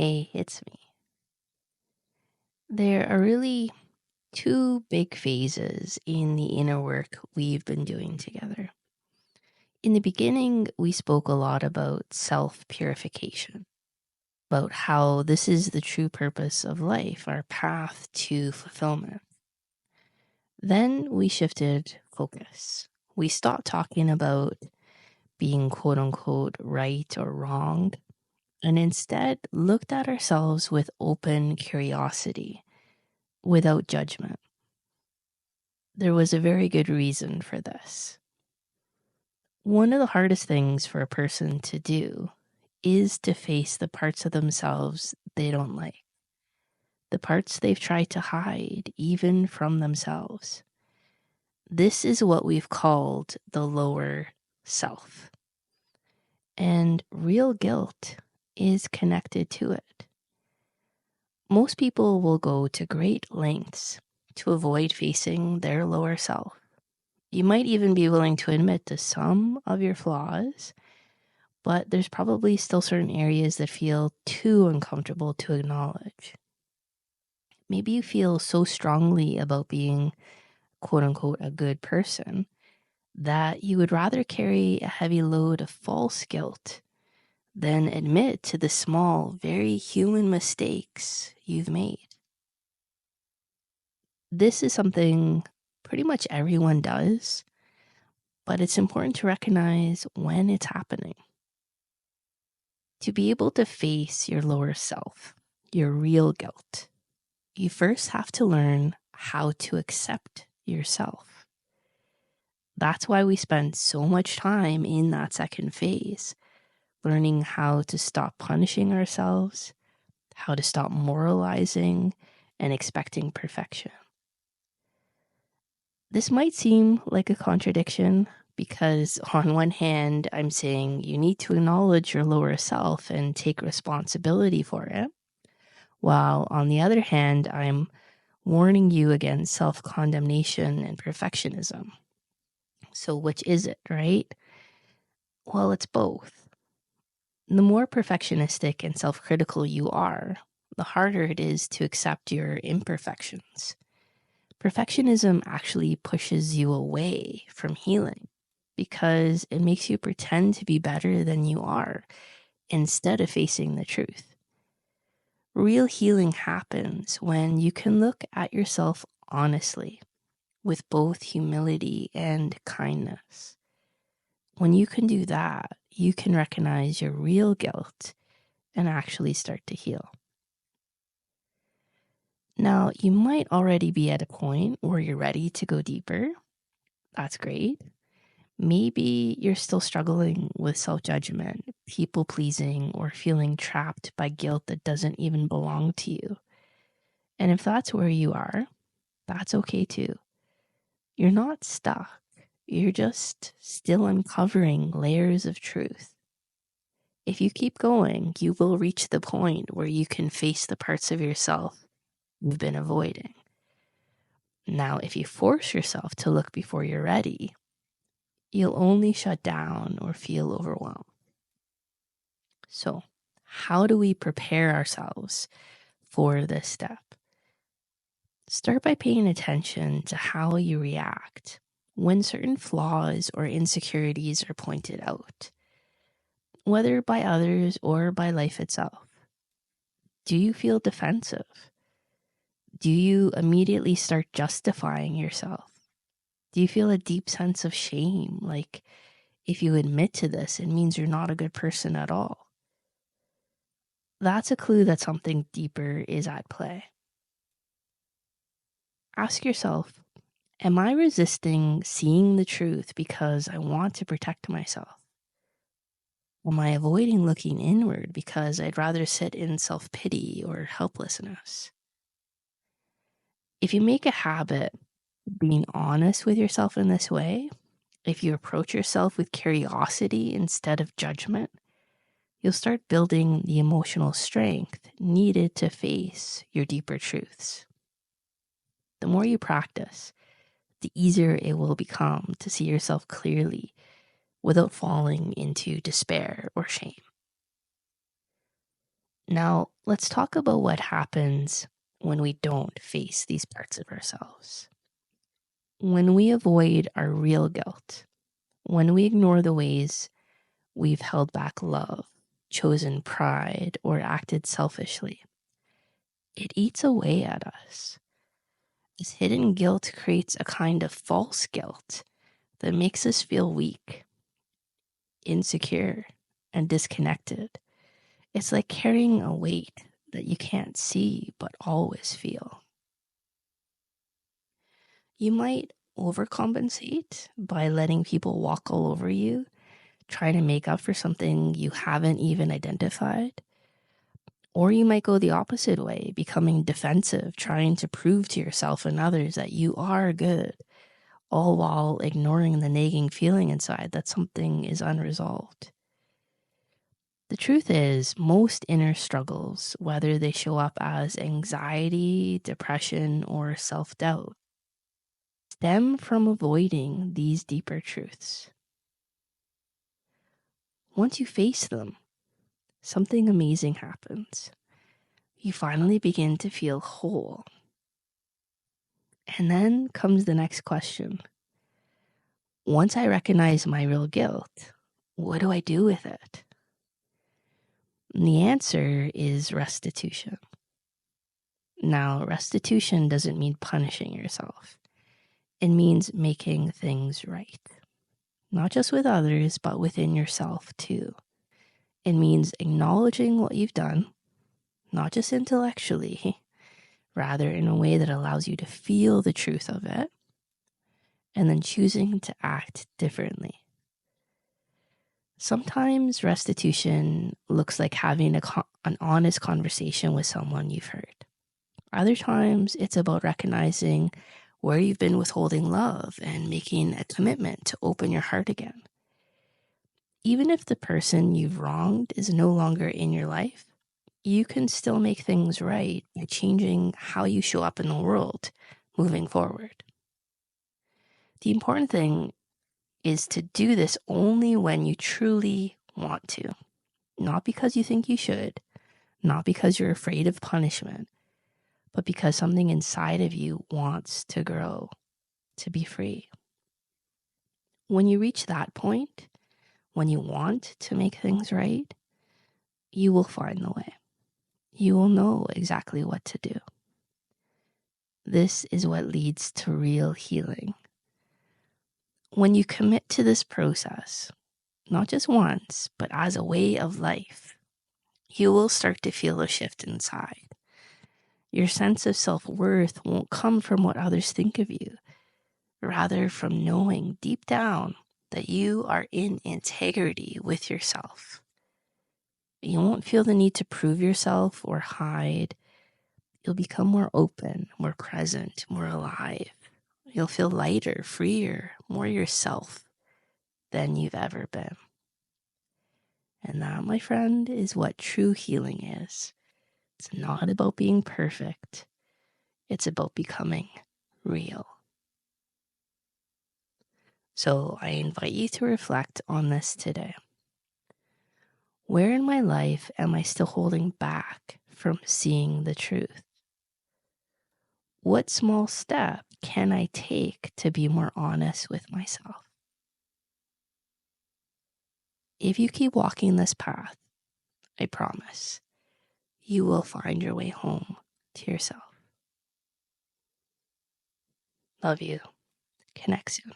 Hey, it's me. There are really two big phases in the inner work we've been doing together. In the beginning, we spoke a lot about self purification, about how this is the true purpose of life, our path to fulfillment. Then we shifted focus. We stopped talking about being quote unquote right or wrong, and instead looked at ourselves with open curiosity without judgment. There was a very good reason for this. One of the hardest things for a person to do is to face the parts of themselves they don't like, the parts they've tried to hide even from themselves. This is what we've called the lower self. And real guilt is connected to it. Most people will go to great lengths to avoid facing their lower self. You might even be willing to admit to some of your flaws, but there's probably still certain areas that feel too uncomfortable to acknowledge. Maybe you feel so strongly about being, quote unquote, a good person that you would rather carry a heavy load of false guilt than admit to the small, very human mistakes you've made. This is something pretty much everyone does, but it's important to recognize when it's happening. To be able to face your lower self, your real guilt, you first have to learn how to accept yourself. That's why we spend so much time in that second phase, learning how to stop punishing ourselves, how to stop moralizing and expecting perfection. This might seem like a contradiction because on one hand, I'm saying you need to acknowledge your lower self and take responsibility for it, while on the other hand, I'm warning you against self-condemnation and perfectionism. So which is it, right? Well, it's both. The more perfectionistic and self-critical you are, the harder it is to accept your imperfections. Perfectionism actually pushes you away from healing because it makes you pretend to be better than you are instead of facing the truth. Real healing happens when you can look at yourself honestly with both humility and kindness. When you can do that, you can recognize your real guilt and actually start to heal. Now, you might already be at a point where you're ready to go deeper. That's great. Maybe you're still struggling with self-judgment, people-pleasing, or feeling trapped by guilt that doesn't even belong to you. And if that's where you are, that's okay too. You're not stuck. You're just still uncovering layers of truth. If you keep going, you will reach the point where you can face the parts of yourself you've been avoiding. Now, if you force yourself to look before you're ready, you'll only shut down or feel overwhelmed. So, how do we prepare ourselves for this step? Start by paying attention to how you react when certain flaws or insecurities are pointed out, whether by others or by life itself. Do you feel defensive? Do you immediately start justifying yourself? Do you feel a deep sense of shame? Like if you admit to this, it means you're not a good person at all. That's a clue that something deeper is at play. Ask yourself, am I resisting seeing the truth because I want to protect myself? Am I avoiding looking inward because I'd rather sit in self-pity or helplessness? If you make a habit of being honest with yourself in this way, if you approach yourself with curiosity instead of judgment, you'll start building the emotional strength needed to face your deeper truths. The more you practice, the easier it will become to see yourself clearly without falling into despair or shame. Now, let's talk about what happens when we don't face these parts of ourselves. When we avoid our real guilt, when we ignore the ways we've held back love, chosen pride, or acted selfishly, it eats away at us. This hidden guilt creates a kind of false guilt that makes us feel weak, insecure, and disconnected. It's like carrying a weight that you can't see but always feel. You might overcompensate by letting people walk all over you, try to make up for something you haven't even identified. Or you might go the opposite way, becoming defensive, trying to prove to yourself and others that you are good, all while ignoring the nagging feeling inside that something is unresolved. The truth is, most inner struggles, whether they show up as anxiety, depression, or self-doubt, stem from avoiding these deeper truths. Once you face them, something amazing happens. You finally begin to feel whole. And then comes the next question. Once I recognize my real guilt, what do I do with it? And the answer is restitution. Now, restitution doesn't mean punishing yourself. It means making things right. Not just with others, but within yourself too. It means acknowledging what you've done, not just intellectually, rather in a way that allows you to feel the truth of it, and then choosing to act differently. Sometimes restitution looks like having an honest conversation with someone you've hurt. Other times, it's about recognizing where you've been withholding love and making a commitment to open your heart again. Even if the person you've wronged is no longer in your life, you can still make things right by changing how you show up in the world moving forward. The important thing is to do this only when you truly want to, not because you think you should, not because you're afraid of punishment, but because something inside of you wants to grow, to be free. When you reach that point, when you want to make things right, you will find the way. You will know exactly what to do. This is what leads to real healing. When you commit to this process, not just once, but as a way of life, you will start to feel a shift inside. Your sense of self-worth won't come from what others think of you, rather from knowing deep down that you are in integrity with yourself. You won't feel the need to prove yourself or hide. You'll become more open, more present, more alive. You'll feel lighter, freer, more yourself than you've ever been. And that, my friend, is what true healing is. It's not about being perfect. It's about becoming real. So I invite you to reflect on this today. Where in my life am I still holding back from seeing the truth? What small step can I take to be more honest with myself? If you keep walking this path, I promise, you will find your way home to yourself. Love you. Connect soon.